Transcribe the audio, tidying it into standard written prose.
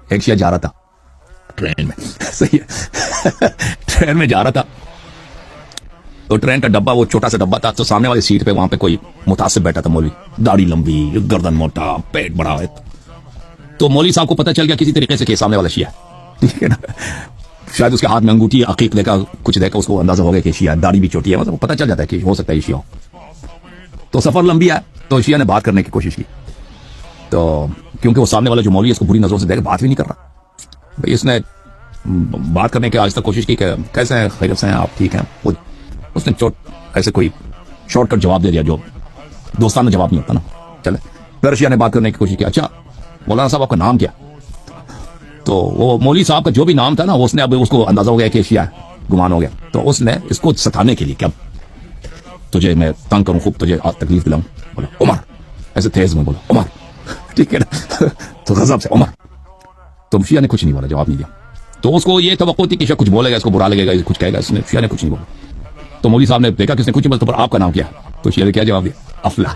एक शिया जा रहा था ट्रेन में सही है ट्रेन में जा रहा था, तो ट्रेन का डब्बा वो छोटा सा डब्बा था, तो सामने वाली सीट पे वहां पे कोई मुतासिब बैठा था, मौलवी, दाढ़ी लंबी, गर्दन मोटा, पेट बड़ा है। तो मौलवी साहब को पता चल गया किसी तरीके से कि सामने वाला शिया, ठीक है ना, शायद उसके हाथ में अंगूठी अकीक देखा, कुछ देखा, उसको अंदाजा हो गया कि शिया, दाढ़ी भी छोटी है, मतलब पता चल जाता है कि हो सकता है शिया। तो सफर लंबी है, तो शिया ने बात करने की कोशिश की, तो क्योंकि वो सामने वाला जो मौलवी है इसको बुरी नजरों से देख बात भी नहीं कर रहा भाई, इसने बात करने की आज तक कोशिश की कि कैसे हैं, खैरियत से हैं आप, ठीक हैं। उसने ऐसे कोई शॉर्टकट जवाब दे दिया जो दोस्ताना जवाब नहीं होता ना। चले फिर शिया ने बात करने की कोशिश की, अच्छा मौलाना साहब आपका नाम क्या? तो वो मौलवी साहब का जो भी नाम था ना, उसने अब उसको अंदाजा हो गया कि शिया गुमान हो गया, तो उसने इसको सताने के लिए, क्या तुझे मैं तंग करूं, खूब तुझे तकलीफ दिलाऊं, बोला उमर, ऐसे तेज में बोला उमर, ठीक है ना तो गजब से उमर। तो शिया ने कुछ नहीं बोला, जवाब नहीं दिया। तो उसको ये तवक्को थी कि शिया कुछ बोलेगा, इसको बुरा लगेगा, कुछ कहेगा, इसने शिया ने कुछ नहीं बोला। तो मौलवी साहब ने देखा किसने कुछ नहीं बोला, तो आपका नाम क्या? तो शिया ने क्या जवाब दिया? अफला।